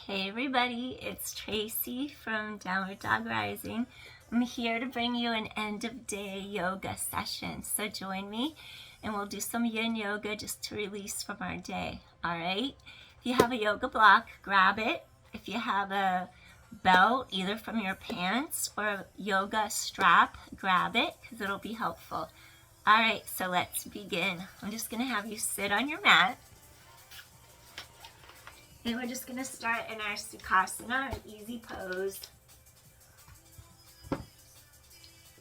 Hey everybody, it's Traci from Downwarddogrising. I'm here to bring you an end of day yoga session. So join me and we'll do some yin yoga just to release from our day. Alright? If you have a yoga block, grab it. If you have a belt, either from your pants or a yoga strap, grab it because it'll be helpful. Alright, so let's begin. I'm just going to have you sit on your mat. And we're just going to start in our Sukhasana, an easy pose.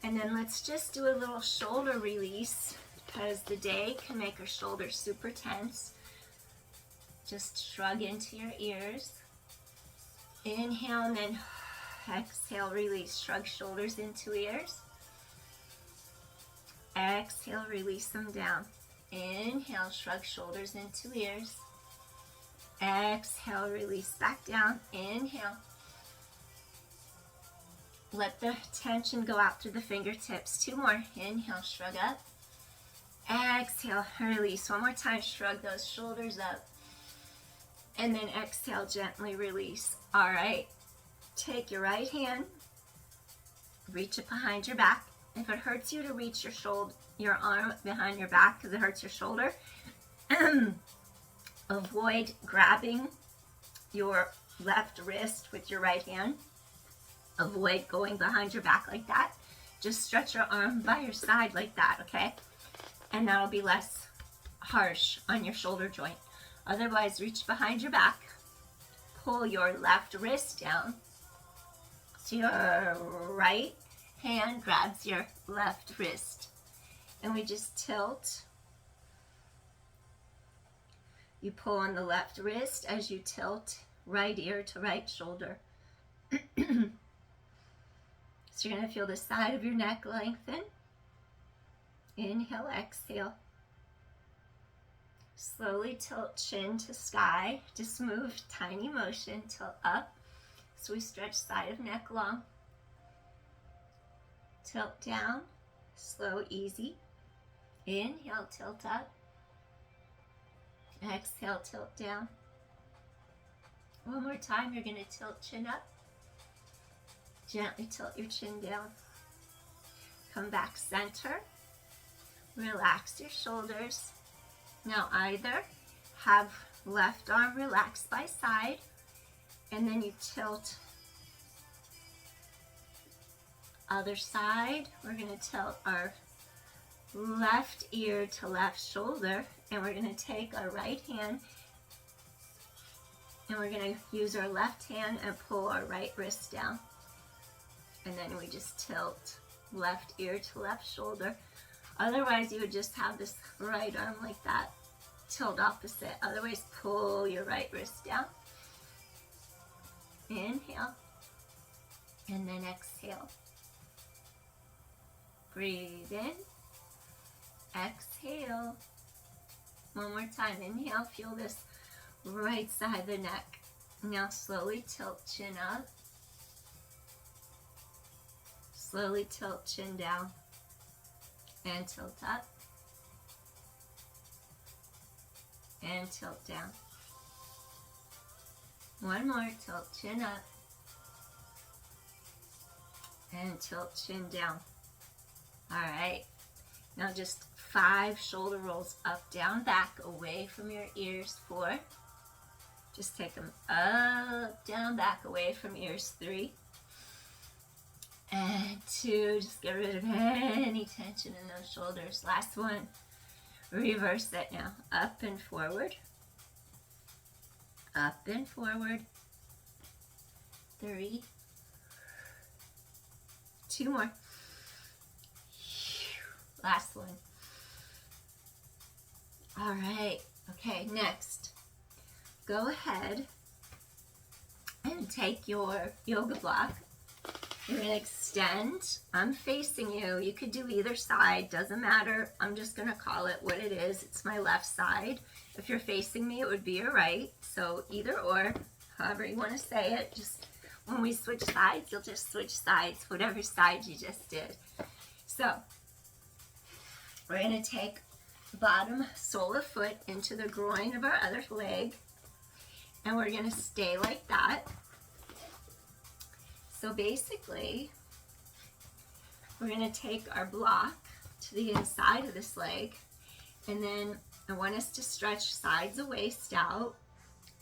And then let's just do a little shoulder release because the day can make our shoulders super tense. Just shrug into your ears. Inhale and then exhale, release. Shrug shoulders into ears. Exhale, release them down. Inhale, shrug shoulders into ears. Exhale, release back down. Inhale. Let the tension go out through the fingertips. Two more. Inhale, shrug up. Exhale, release. One more time, shrug those shoulders up. And then exhale, gently release. All right. Take your right hand. Reach it behind your back. If it hurts you to reach your arm behind your back because it hurts your shoulder, avoid grabbing your left wrist with your right hand. Avoid going behind your back like that. Just stretch your arm by your side like that, okay? And that'll be less harsh on your shoulder joint. Otherwise, reach behind your back. Pull your left wrist down. So your right hand grabs your left wrist. And we just tilt. You pull on the left wrist as you tilt right ear to right shoulder. So you're going to feel the side of your neck lengthen. Inhale, exhale. Slowly tilt chin to sky. Just move, tiny motion, tilt up. So we stretch side of neck long. Tilt down, slow, easy. Inhale, tilt up. Exhale, tilt down. One more time, you're going to tilt chin up. Gently tilt your chin down. Come back center. Relax your shoulders. Now either have left arm relaxed by side, and then you tilt other side. We're going to tilt our left ear to left shoulder, and we're going to take our right hand and we're going to use our left hand and pull our right wrist down. And then we just tilt left ear to left shoulder. Otherwise, you would just have this right arm like that, tilt opposite. Otherwise, pull your right wrist down. Inhale. And then exhale. Breathe in. Exhale. One more time. Inhale. Feel this right side of the neck. Now slowly tilt chin up. Slowly tilt chin down. And tilt up. And tilt down. One more. Tilt chin up. And tilt chin down. All right. Now just 5 shoulder rolls up, down, back, away from your ears. 4. Just take them up, down, back, away from ears. 3. And 2. Just get rid of any tension in those shoulders. Last one. Reverse that now. Up and forward. Up and forward. 3. 2 more. Last one. All right. Okay, next. Go ahead and take your yoga block. You're going to extend. I'm facing you. You could do either side. Doesn't matter. I'm just going to call it what it is. It's my left side. If you're facing me, it would be your right. So either or, however you want to say it. Just when we switch sides, you'll just switch sides, whatever side you just did. So we're going to take bottom sole of foot into the groin of our other leg. And we're going to stay like that. So basically, we're going to take our block to the inside of this leg, and then I want us to stretch sides of waist out.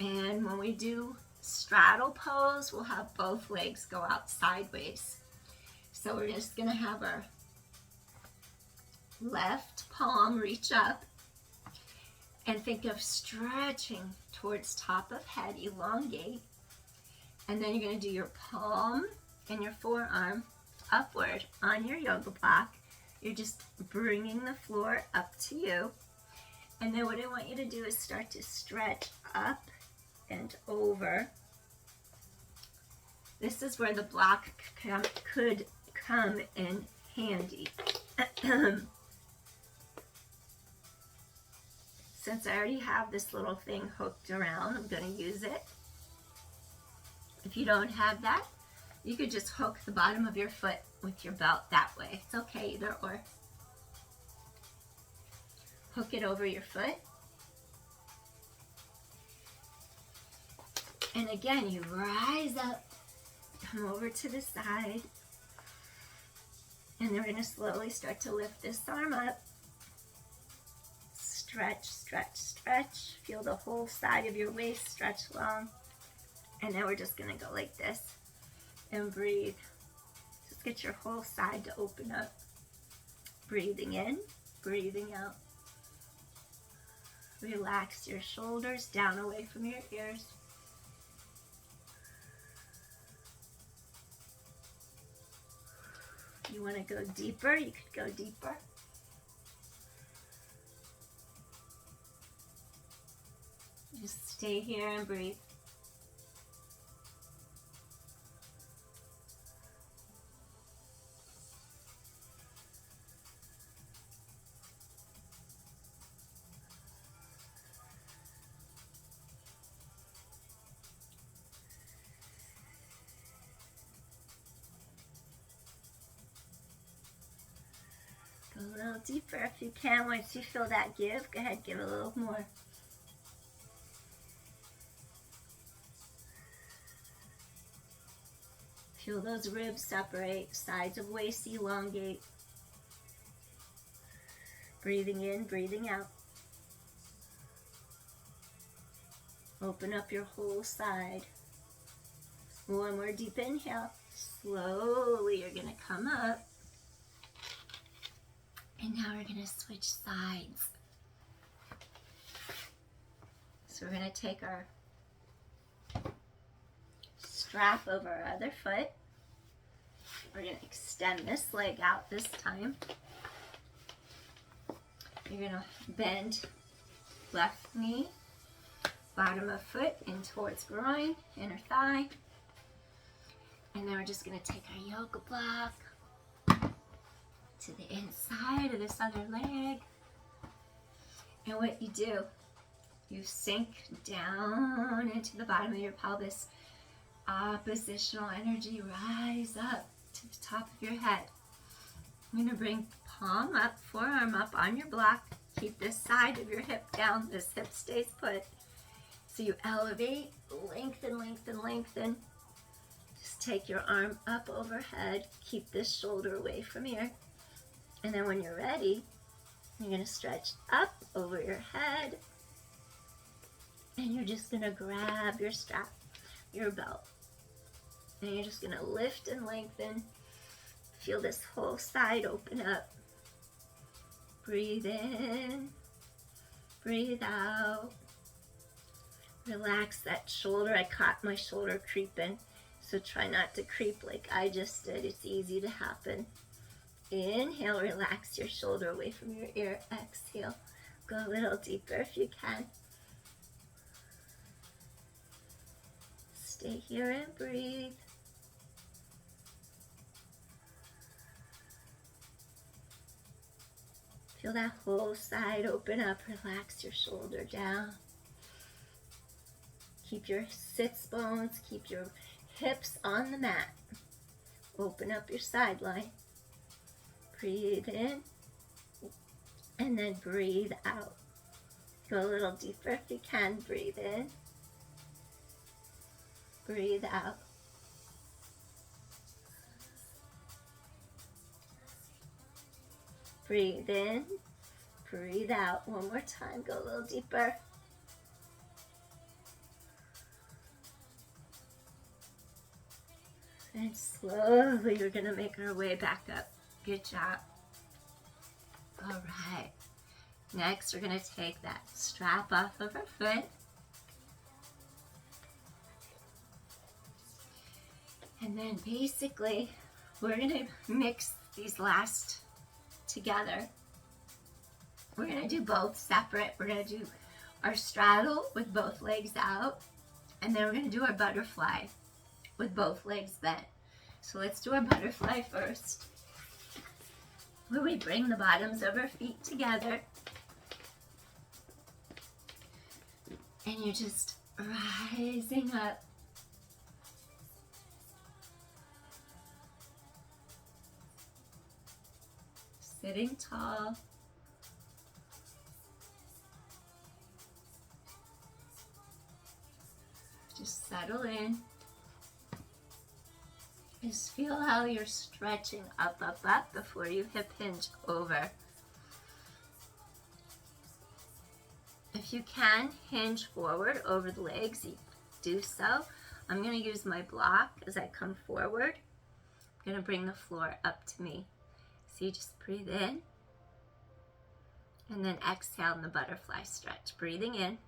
And when we do straddle pose, we'll have both legs go out sideways. So we're just going to have our left palm reach up and think of stretching towards top of head, elongate. And then you're going to do your palm and your forearm upward on your yoga block. You're just bringing the floor up to you. And then what I want you to do is start to stretch up and over. This is where the block could come in handy. Since I already have this little thing hooked around, I'm going to use it. If you don't have that, you could just hook the bottom of your foot with your belt that way. It's okay, either or. Hook it over your foot. And again, you rise up, come over to the side, and then we're going to slowly start to lift this arm up. Stretch, stretch, stretch. Feel the whole side of your waist stretch long. And then we're just going to go like this and breathe. Just get your whole side to open up. Breathing in, breathing out. Relax your shoulders down away from your ears. If you want to go deeper, you could go deeper. Just stay here and breathe. Go a little deeper if you can. Once you feel that give, go ahead, give a little more. Feel those ribs separate, sides of waist elongate. Breathing in, breathing out. Open up your whole side. One more deep inhale. Slowly you're going to come up. And now we're going to switch sides. So we're going to take our strap over our other foot. We're going to extend this leg out this time. You're going to bend left knee, bottom of foot in towards groin, inner thigh. And then we're just going to take our yoga block to the inside of this other leg. And what you do, you sink down into the bottom of your pelvis. Oppositional energy, rise up to the top of your head. I'm going to bring palm up, forearm up on your block. Keep this side of your hip down. This hip stays put. So you elevate, lengthen, lengthen, lengthen. Just take your arm up overhead. Keep this shoulder away from here. And then when you're ready, you're going to stretch up over your head. And you're just going to grab your strap, your belt. And you're just going to lift and lengthen. Feel this whole side open up. Breathe in. Breathe out. Relax that shoulder. I caught my shoulder creeping. So try not to creep like I just did. It's easy to happen. Inhale, relax your shoulder away from your ear. Exhale, go a little deeper if you can. Stay here and breathe. Feel that whole side open up. Relax your shoulder down. Keep your sits bones, keep your hips on the mat. Open up your side line. Breathe in, and then breathe out. Go a little deeper if you can. Breathe in, Breathe out. Breathe in. Breathe out. One more time. Go a little deeper. And slowly we're going to make our way back up. Good job. All right. Next, we're going to take that strap off of our foot. And then basically, we're going to mix these last together. We're going to do both separate. We're going to do our straddle with both legs out. And then we're going to do our butterfly with both legs bent. So let's do our butterfly first, where we bring the bottoms of our feet together. And you're just rising up. Sitting tall. Just settle in. Just feel how you're stretching up, up, up before you hip hinge over. If you can hinge forward over the legs, you do so. I'm going to use my block as I come forward. I'm going to bring the floor up to me. So you just breathe in and then exhale in the butterfly stretch. Breathing in.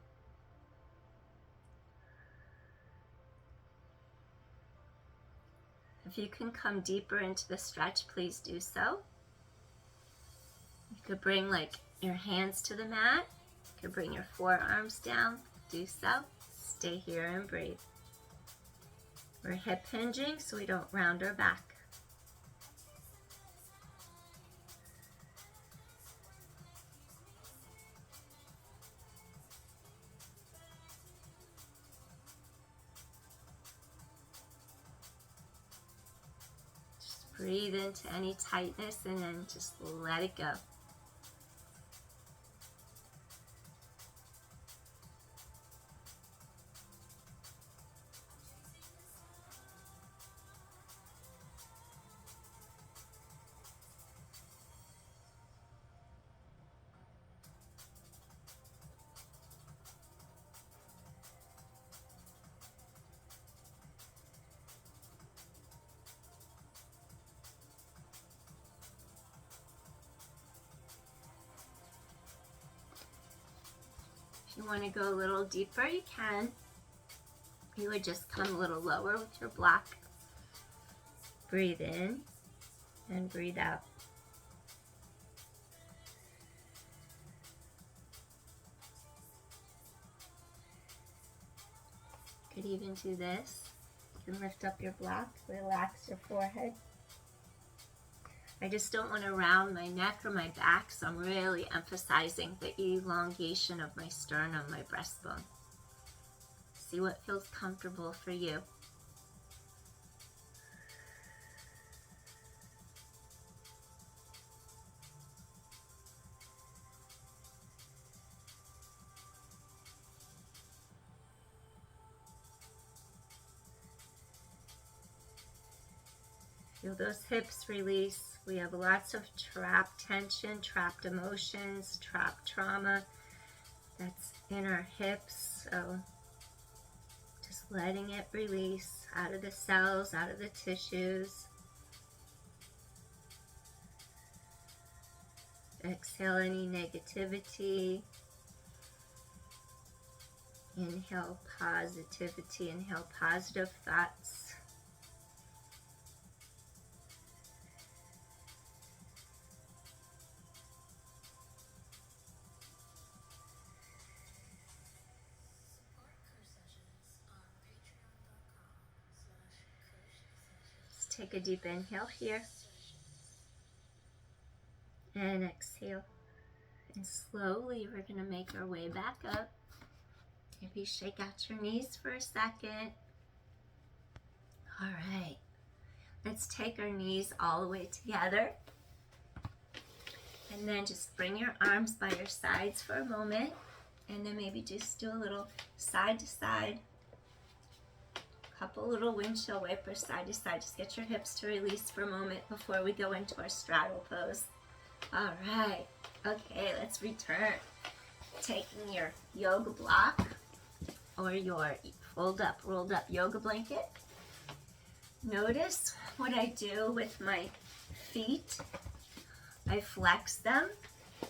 If you can come deeper into the stretch, please do so. You could bring like your hands to the mat. You could bring your forearms down. Do so. Stay here and breathe. We're hip hinging so we don't round our back. Breathe into any tightness and then just let it go. If you want to go a little deeper, you can. You would just come a little lower with your block. Breathe in and breathe out. You could even do this. You can lift up your block, relax your forehead. I just don't want to round my neck or my back, so I'm really emphasizing the elongation of my sternum, my breastbone. See what feels comfortable for you. Feel those hips release. We have lots of trapped tension, trapped emotions, trapped trauma that's in our hips. So just letting it release out of the cells, out of the tissues. Exhale any negativity. Inhale positivity, inhale positive thoughts. Take a deep inhale here and exhale, and slowly we're going to make our way back up. Maybe shake out your knees for a second. All right, let's take our knees all the way together, and then just bring your arms by your sides for a moment, and then maybe just do a little side to side, a couple little windshield wipers side to side. Just get your hips to release for a moment before we go into our straddle pose. All right. Okay, let's return. Taking your yoga block or your rolled up yoga blanket. Notice what I do with my feet. I flex them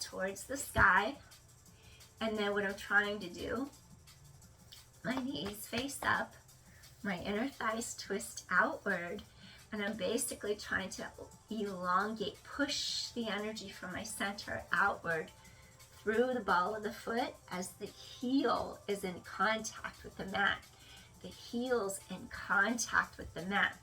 towards the sky, and then what I'm trying to do, my knees face up, my inner thighs twist outward, and I'm basically trying to elongate, push the energy from my center outward through the ball of the foot as the heel is in contact with the mat. The heel's in contact with the mat.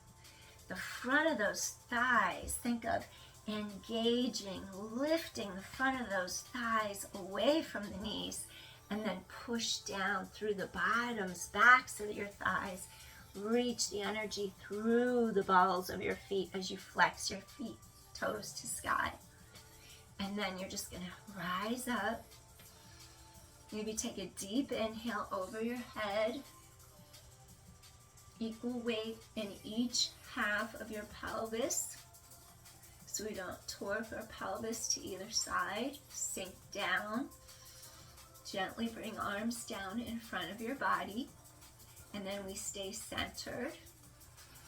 The front of those thighs, think of engaging, lifting the front of those thighs away from the knees, and then push down through the bottoms, backs of your thighs. Reach the energy through the balls of your feet as you flex your feet, toes to sky. And then you're just gonna rise up. Maybe take a deep inhale over your head. Equal weight in each half of your pelvis, so we don't torque our pelvis to either side. Sink down. Gently bring arms down in front of your body, and then we stay centered,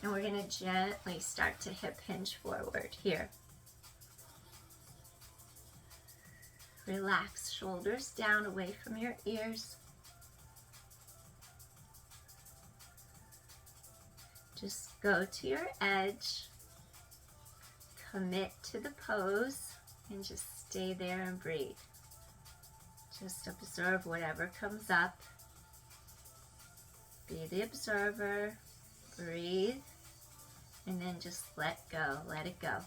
and we're going to gently start to hip hinge forward here. Relax, shoulders down away from your ears. Just go to your edge, commit to the pose, and just stay there and breathe. Just observe whatever comes up. Be the observer, breathe, and then just let go, let it go.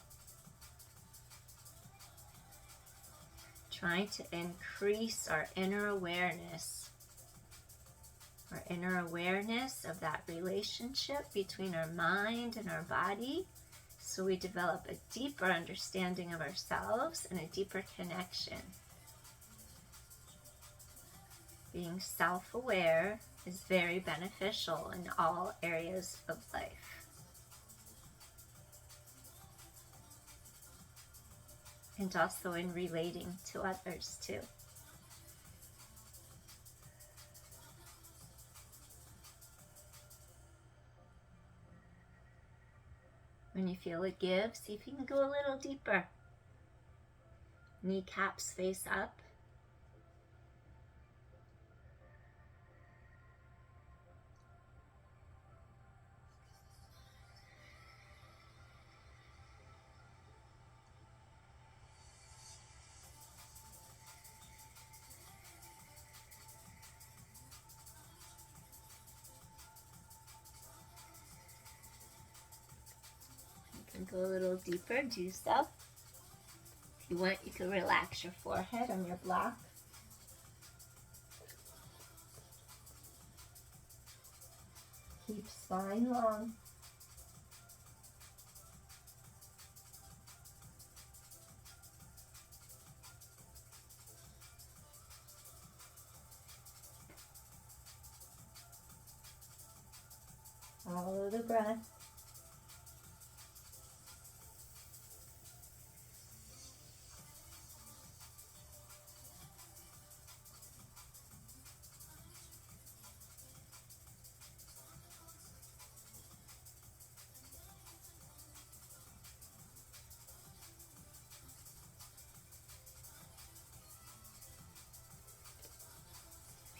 Trying to increase our inner awareness of that relationship between our mind and our body, so we develop a deeper understanding of ourselves and a deeper connection. Being self-aware is very beneficial in all areas of life. And also in relating to others too. When you feel it give, see if you can go a little deeper. Kneecaps face up. Go a little deeper, do so. If you want, you can relax your forehead on your block. Keep spine long. Follow the breath.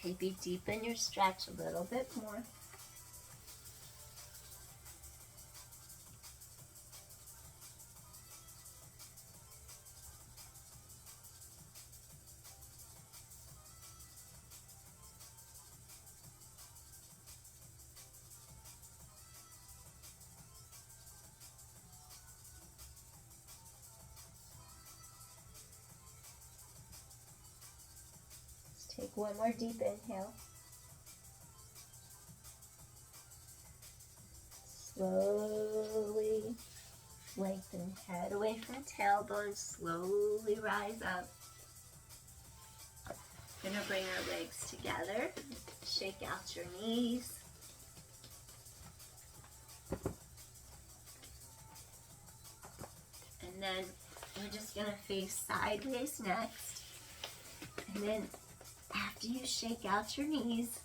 Maybe deepen your stretch a little bit more. Take one more deep inhale. Slowly lengthen head away from tailbone. Slowly rise up. We're going to bring our legs together. Shake out your knees. And then we're just gonna face sideways next. And then after you shake out your knees,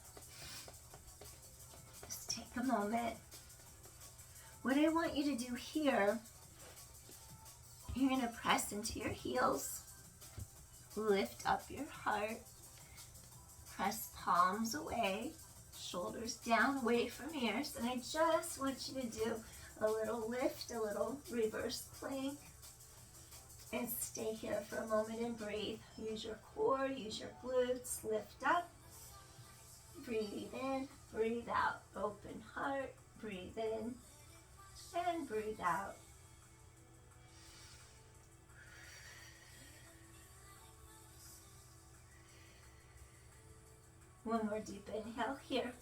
just take a moment. What I want you to do here, you're gonna press into your heels, lift up your heart, press palms away, shoulders down away from ears, and I just want you to do a little lift, a little reverse plank, and stay here for a moment and breathe. Use your core, use your glutes, lift up, breathe in, breathe out, open heart, breathe in, and breathe out. One more deep inhale here.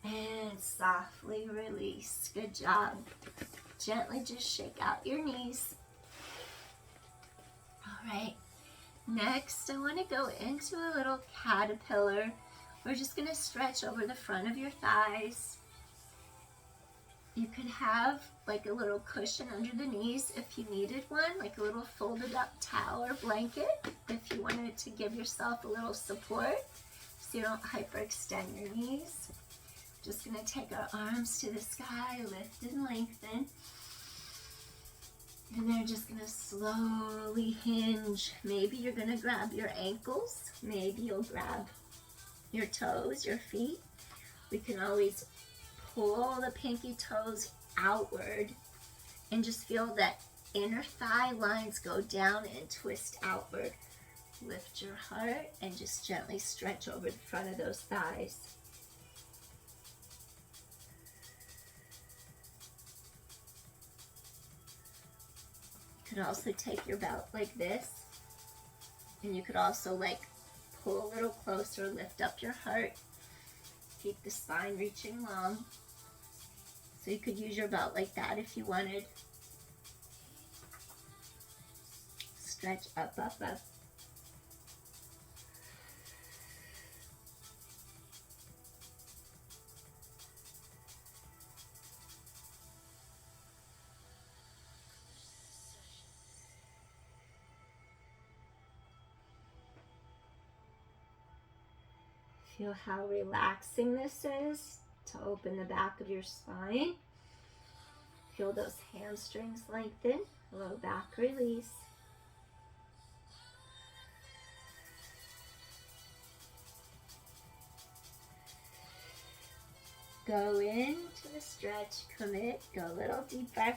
And softly release. Good job. Gently just shake out your knees. All right. Next, I want to go into a little caterpillar. We're just going to stretch over the front of your thighs. You could have like a little cushion under the knees if you needed one, like a little folded up towel or blanket if you wanted to give yourself a little support so you don't hyperextend your knees. Just going to take our arms to the sky, lift and lengthen. And they're just going to slowly hinge. Maybe you're going to grab your ankles. Maybe you'll grab your toes, your feet. We can always pull the pinky toes outward and just feel that inner thigh lines go down and twist outward. Lift your heart and just gently stretch over the front of those thighs. You could also take your belt like this, and you could also like pull a little closer, lift up your heart, keep the spine reaching long. So you could use your belt like that if you wanted. Stretch up, up, up. Feel how relaxing this is to open the back of your spine. Feel those hamstrings lengthen, low back release. Go into the stretch, commit, go a little deeper.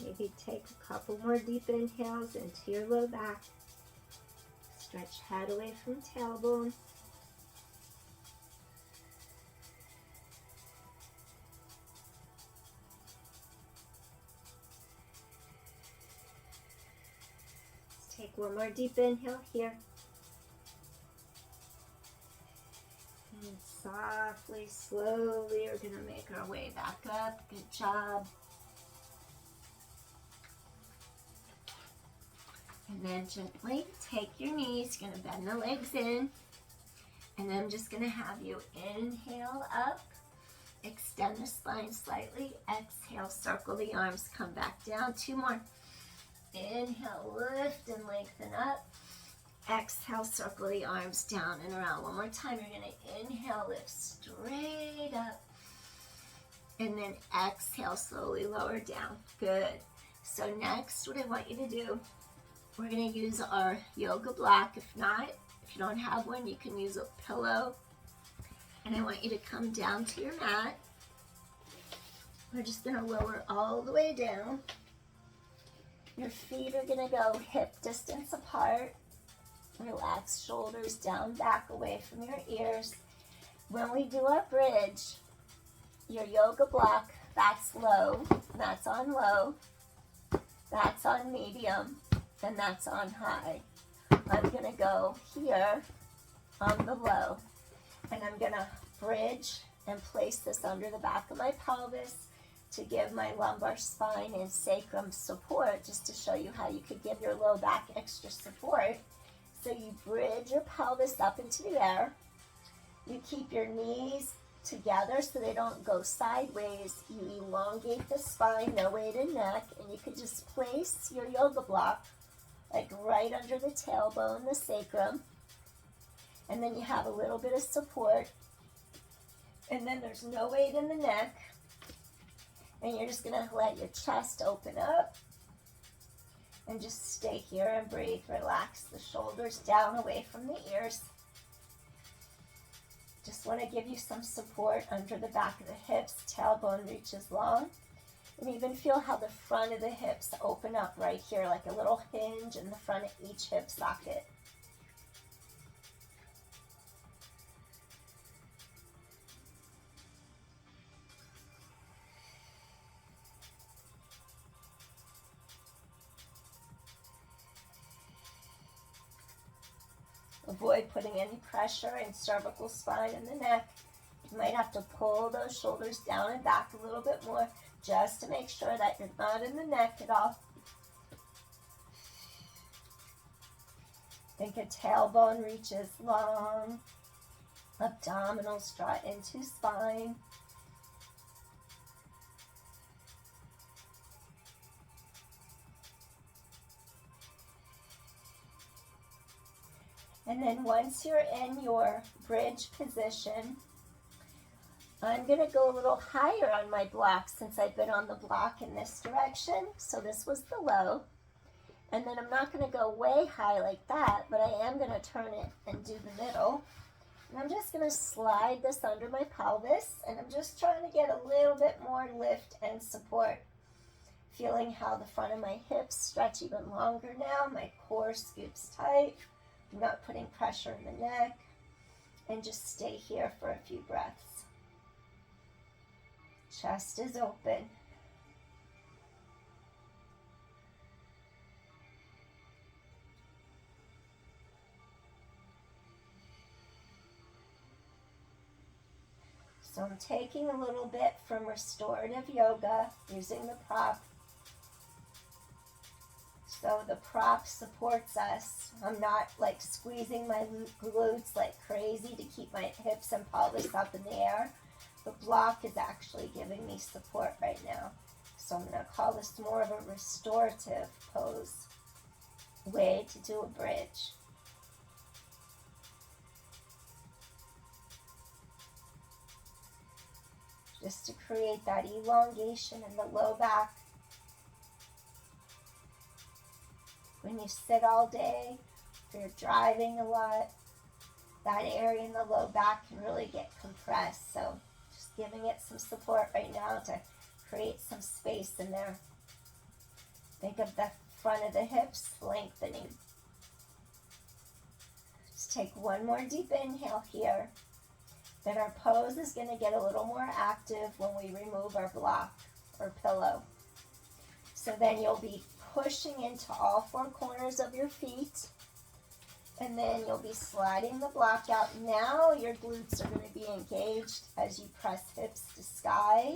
Maybe take a couple more deep inhales into your low back. Stretch head away from tailbone. Let's take one more deep inhale here. And softly, slowly, we're going to make our way back up. Good job. And then gently take your knees, you're going to bend the legs in. And then I'm just going to have you inhale up, extend the spine slightly, exhale, circle the arms, come back down. Two more. Inhale, lift and lengthen up. Exhale, circle the arms down and around. One more time, you're going to inhale, lift straight up. And then exhale, slowly lower down. Good. So next, what I want you to do, we're going to use our yoga block. If not, if you don't have one, you can use a pillow. And I want you to come down to your mat. We're just going to lower all the way down. Your feet are going to go hip distance apart. Relax shoulders down, back, away from your ears. When we do our bridge, your yoga block, that's low. That's on low. That's on medium. then that's on high. I'm going to go here on the low, and I'm going to bridge and place this under the back of my pelvis to give my lumbar spine and sacrum support, just to show you how you could give your low back extra support. So you bridge your pelvis up into the air. You keep your knees together so they don't go sideways. You elongate the spine, no weight in neck, and you could just place your yoga block like right under the tailbone, the sacrum, and then you have a little bit of support, and then there's no weight in the neck, and you're just going to let your chest open up and just stay here and breathe. Relax the shoulders down away from the ears. Just want to give you some support under the back of the hips, tailbone reaches long, and even feel how the front of the hips open up right here, like a little hinge in the front of each hip socket. Avoid putting any pressure in cervical spine and the neck. You might have to pull those shoulders down and back a little bit more just to make sure that you're not in the neck at all. Think a tailbone reaches long, abdominals draw into spine. And then once you're in your bridge position, I'm going to go a little higher on my block since I've been on the block in this direction. So this was the low. And then I'm not going to go way high like that, but I am going to turn it and do the middle. And I'm just going to slide this under my pelvis, and I'm just trying to get a little bit more lift and support. Feeling how the front of my hips stretch even longer now. My core scoops tight. I'm not putting pressure in the neck, and just stay here for a few breaths. Chest is open. So I'm taking a little bit from restorative yoga using the prop. So the prop supports us. I'm not like squeezing my glutes like crazy to keep my hips and pelvis up in the air. The block is actually giving me support right now. So I'm going to call this more of a restorative pose, way to do a bridge. Just to create that elongation in the low back. When you sit all day, if you're driving a lot, that area in the low back can really get compressed. So just giving it some support right now to create some space in there. Think of the front of the hips lengthening. Just take one more deep inhale here. Then our pose is going to get a little more active when we remove our block or pillow. So then you'll be pushing into all four corners of your feet, and then you'll be sliding the block out. Now your glutes are going to be engaged as you press hips to sky.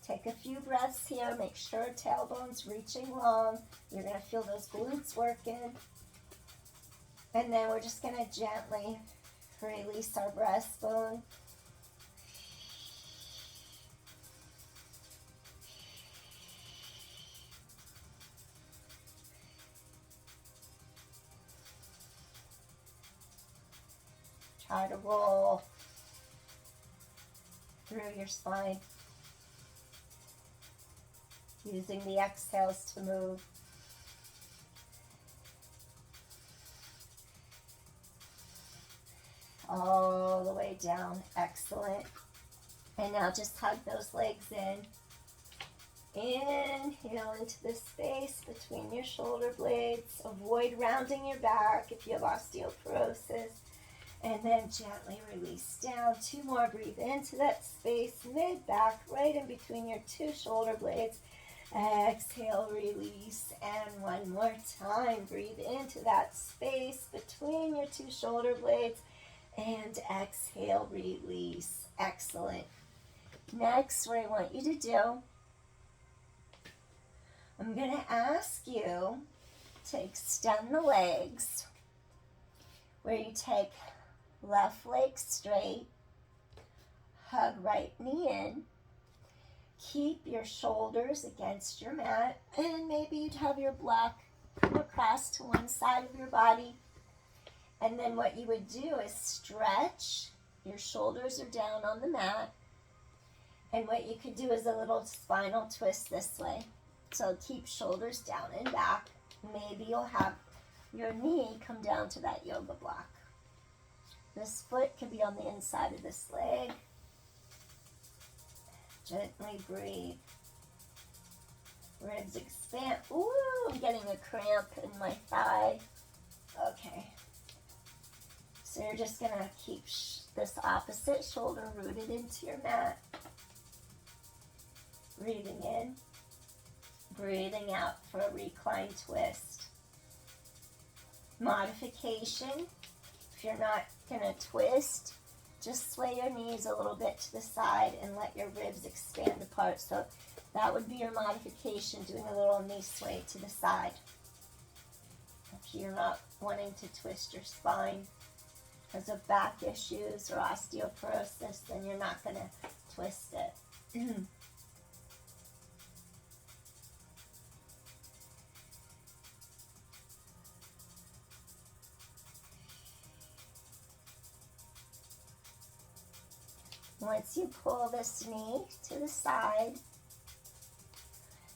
Take a few breaths here. Make sure tailbone's reaching long. You're going to feel those glutes working. And then we're just going to gently release our breastbone. Try to roll through your spine, using the exhales to move. All the way down. Excellent. And now just hug those legs in. Inhale into the space between your shoulder blades. Avoid rounding your back if you have osteoporosis. And then gently release down. Two more. Breathe into that space, mid-back, right in between your two shoulder blades. Exhale, release, and one more time. Breathe into that space between your two shoulder blades, and exhale, release. Excellent. Next, what I want you to do, I'm going to ask you to extend the legs, where you take left leg straight, hug right knee in, keep your shoulders against your mat, and maybe you'd have your block come across to one side of your body. And then what you would do is stretch. Your shoulders are down on the mat. And what you could do is a little spinal twist this way. So keep shoulders down and back. Maybe you'll have your knee come down to that yoga block. This foot could be on the inside of this leg. Gently breathe. Ribs expand. Ooh, I'm getting a cramp in my thigh. Okay. So you're just going to keep this opposite shoulder rooted into your mat. Breathing in. Breathing out for a recline twist. Modification. If you're not going to twist, just sway your knees a little bit to the side and let your ribs expand apart. So that would be your modification, doing a little knee sway to the side. If you're not wanting to twist your spine because of back issues or osteoporosis, then you're not going to twist it. Once you pull this knee to the side,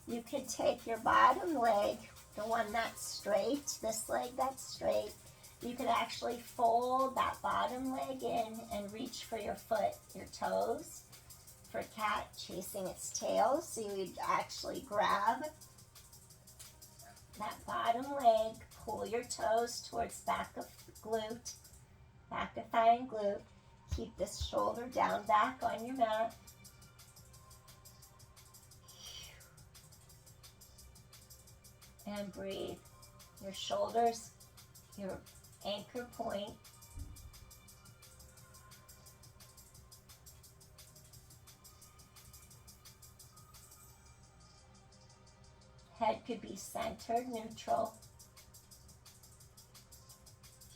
you could take your bottom leg, the one that's straight, this leg that's straight, you could actually fold that bottom leg in and reach for your foot, your toes, for a cat chasing its tail. So you would actually grab that bottom leg, pull your toes towards back of glute, back of thigh and glute. Keep this shoulder down back on your mat. And breathe. Your shoulders, your anchor point. Head could be centered, neutral.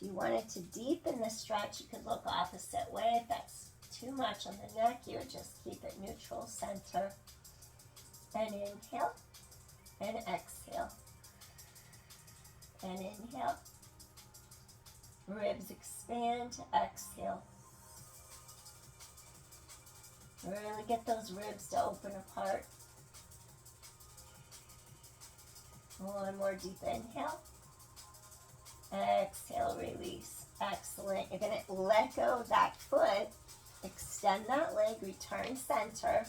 If you wanted to deepen the stretch, you could look opposite way. If that's too much on the neck, you would just keep it neutral, center. And inhale, and exhale. And inhale. Ribs expand, exhale. Really get those ribs to open apart. One more deep inhale. Exhale, release. Excellent. You're going to let go of that foot, extend that leg, return center.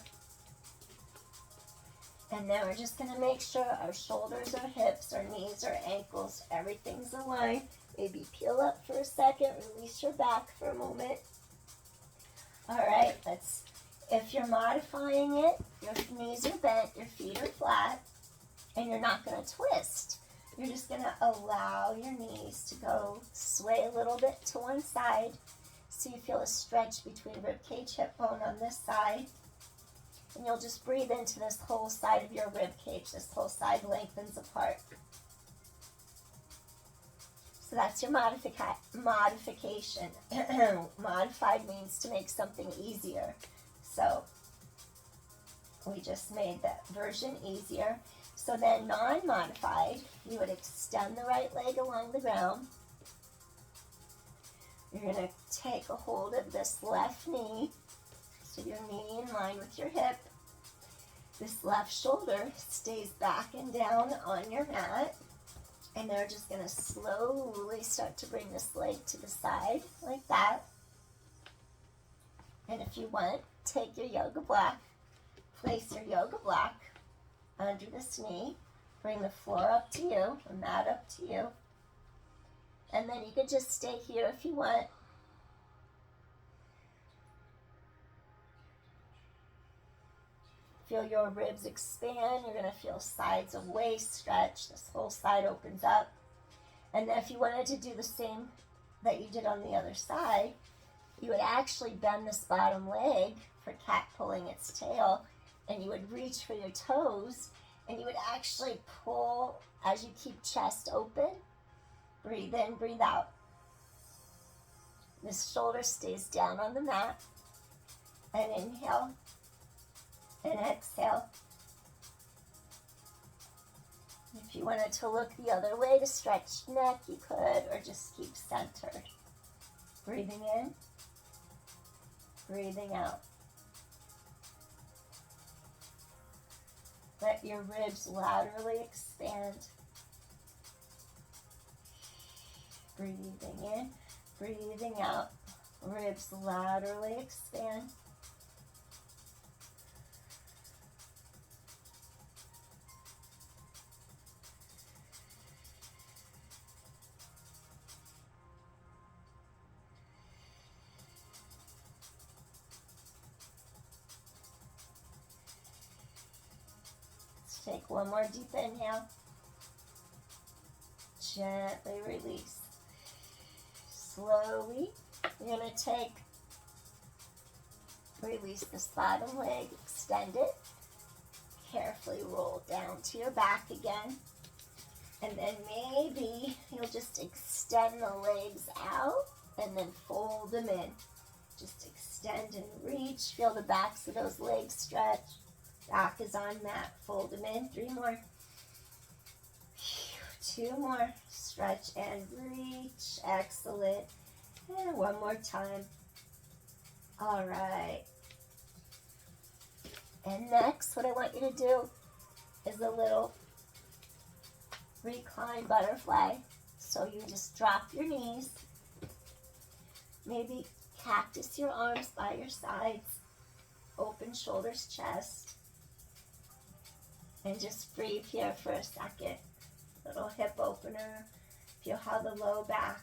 And then we're just going to make sure our shoulders, our hips, our knees, our ankles, everything's aligned. Maybe peel up for a second, release your back for a moment. All right, if you're modifying it, your knees are bent, your feet are flat, and you're not going to twist. You're just going to allow your knees to go sway a little bit to one side so you feel a stretch between ribcage, hip bone on this side. And you'll just breathe into this whole side of your ribcage. This whole side lengthens apart. So that's your modification. Modified means to make something easier. So we just made that version easier. So then non-modified, you would extend the right leg along the ground. You're going to take a hold of this left knee, so your knee in line with your hip. This left shoulder stays back and down on your mat. And they're just going to slowly start to bring this leg to the side, like that. And if you want, take your yoga block, place your yoga block under this knee, bring the floor up to you, the mat up to you, and then you could just stay here if you want. Feel your ribs expand. You're going to feel sides of waist stretch. This whole side opens up. And then if you wanted to do the same that you did on the other side, you would actually bend this bottom leg for cat pulling its tail, and you would reach for your toes, and you would actually pull as you keep chest open. Breathe in, breathe out. This shoulder stays down on the mat. And inhale and exhale. If you wanted to look the other way to stretch neck, you could, or just keep centered. Breathing in, breathing out. Let your ribs laterally expand. Breathing in, breathing out. Ribs laterally expand. Let's take one more deep inhale. Gently release. Slowly, you're going to release this bottom leg, extend it, carefully roll down to your back again, and then maybe you'll just extend the legs out and then fold them in. Just extend and reach, feel the backs of those legs stretch. Back is on mat, fold them in. 3 more. 2 more. Stretch and reach. Excellent. And 1 more time. All right. And next, what I want you to do is a little recline butterfly. So you just drop your knees. Maybe cactus your arms by your sides. Open shoulders, chest. And just breathe here for a second. Little hip opener. Feel how the low back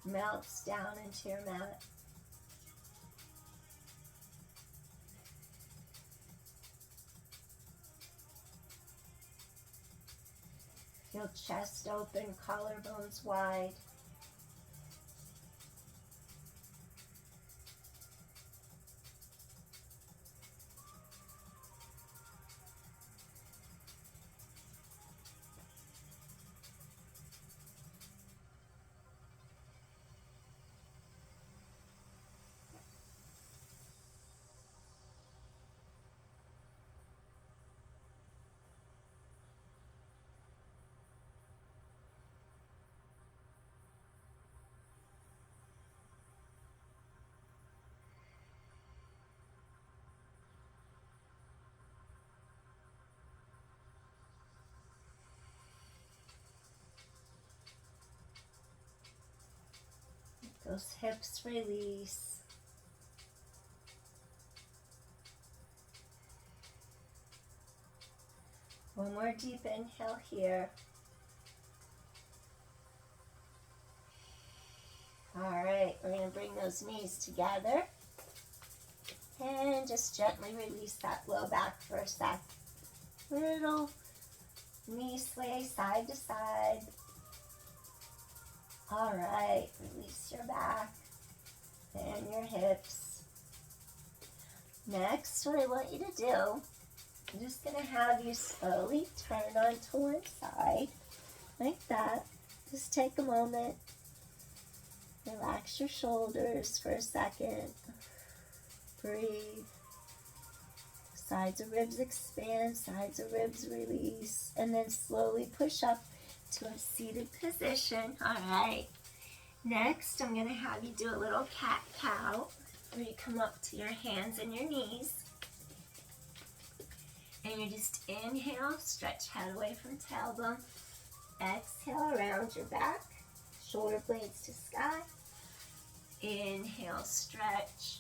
melts down into your mat. Feel chest open, collarbones wide. Those hips release. One more deep inhale here. All right, we're going to bring those knees together and just gently release that low back for a sec. Little knee sway side to side. All right, release your back and your hips. Next, what I want you to do, I'm just going to have you slowly turn onto one side, like that. Just take a moment. Relax your shoulders for a second. Breathe. Sides of ribs expand, sides of ribs release, and then slowly push up to a seated position. All right. Next, I'm going to have you do a little cat-cow, where you come up to your hands and your knees. And you just inhale, stretch head away from tailbone. Exhale around your back, shoulder blades to sky. Inhale, stretch.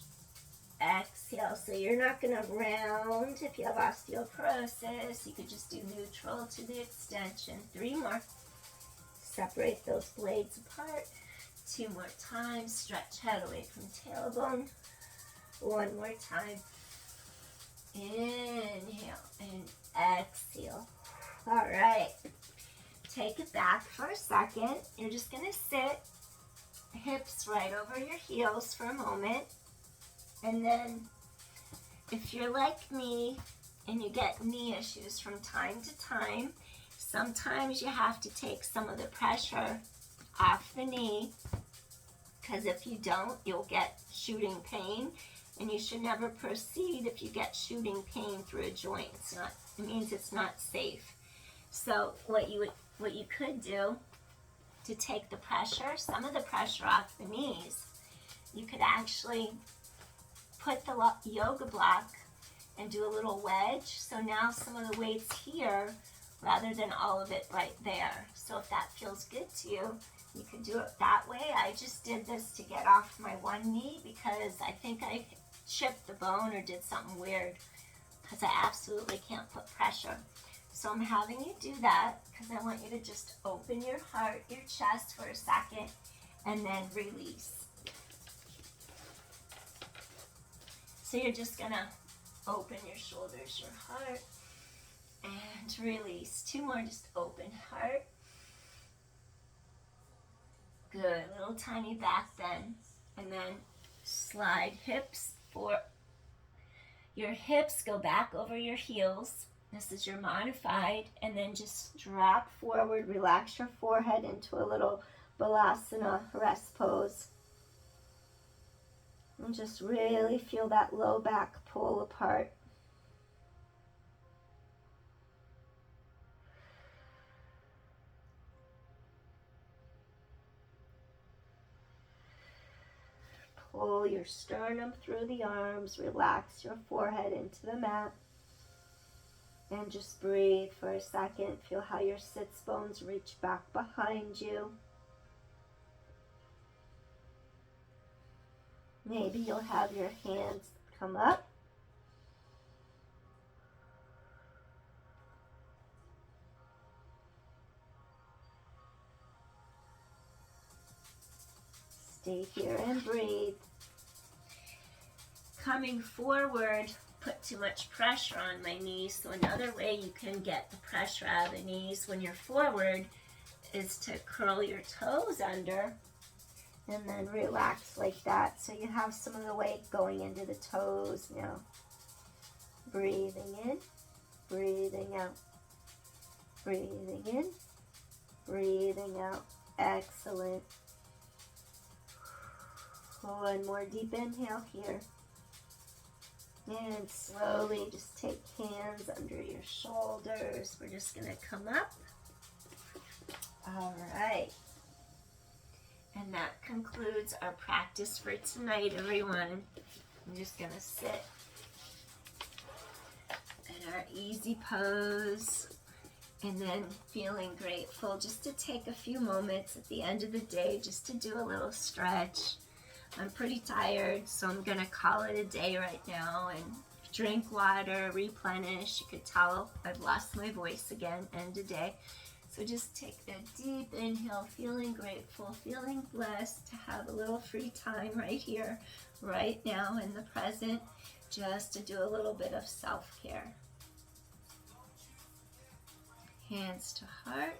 Exhale, so you're not going to round if you have osteoporosis. You could just do neutral to the extension. 3 more. Separate those blades apart. 2 more times. Stretch head away from tailbone. 1 more time. Inhale and exhale. All right. Take it back for a second. You're just going to sit hips right over your heels for a moment. And then if you're like me and you get knee issues from time to time, sometimes you have to take some of the pressure off the knee, because if you don't, you'll get shooting pain, and you should never proceed if you get shooting pain through a joint. It means it's not safe. So what you could do to take the pressure, some of the pressure off the knees, you could actually put the yoga block and do a little wedge. So now some of the weight's here rather than all of it right there. So if that feels good to you, you can do it that way. I just did this to get off my one knee because I think I chipped the bone or did something weird, because I absolutely can't put pressure. So I'm having you do that because I want you to just open your heart, your chest for a second, and then release. So you're just going to open your shoulders, your heart, and release. Two more, just open heart. Good, little tiny back bend. And then slide hips for your hips, go back over your heels. This is your modified. And then just drop forward, relax your forehead into a little balasana rest pose. And just really feel that low back pull apart. Pull your sternum through the arms, relax your forehead into the mat, and just breathe for a second. Feel how your sits bones reach back behind you. Maybe you'll have your hands come up. Stay here and breathe. Coming forward, put too much pressure on my knees. So another way you can get the pressure out of the knees when you're forward is to curl your toes under and then relax like that. So you have some of the weight going into the toes now. Breathing in, breathing out. Breathing in, breathing out. Excellent. One more deep inhale here. And slowly just take hands under your shoulders. We're just going to come up. All right. And that concludes our practice for tonight, everyone. I'm just going to sit in our easy pose. And then feeling grateful just to take a few moments at the end of the day just to do a little stretch. I'm pretty tired, so I'm going to call it a day right now and drink water, replenish. You could tell I've lost my voice again, end of day. So just take a deep inhale, feeling grateful, feeling blessed to have a little free time right here, right now in the present, just to do a little bit of self-care. Hands to heart.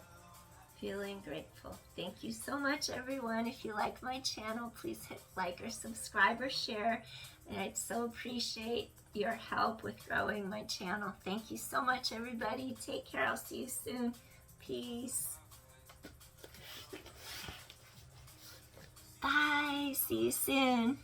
Feeling grateful. Thank you so much, everyone. If you like my channel, please hit like or subscribe or share. And I'd so appreciate your help with growing my channel. Thank you so much, everybody. Take care. I'll see you soon. Peace. Bye. See you soon.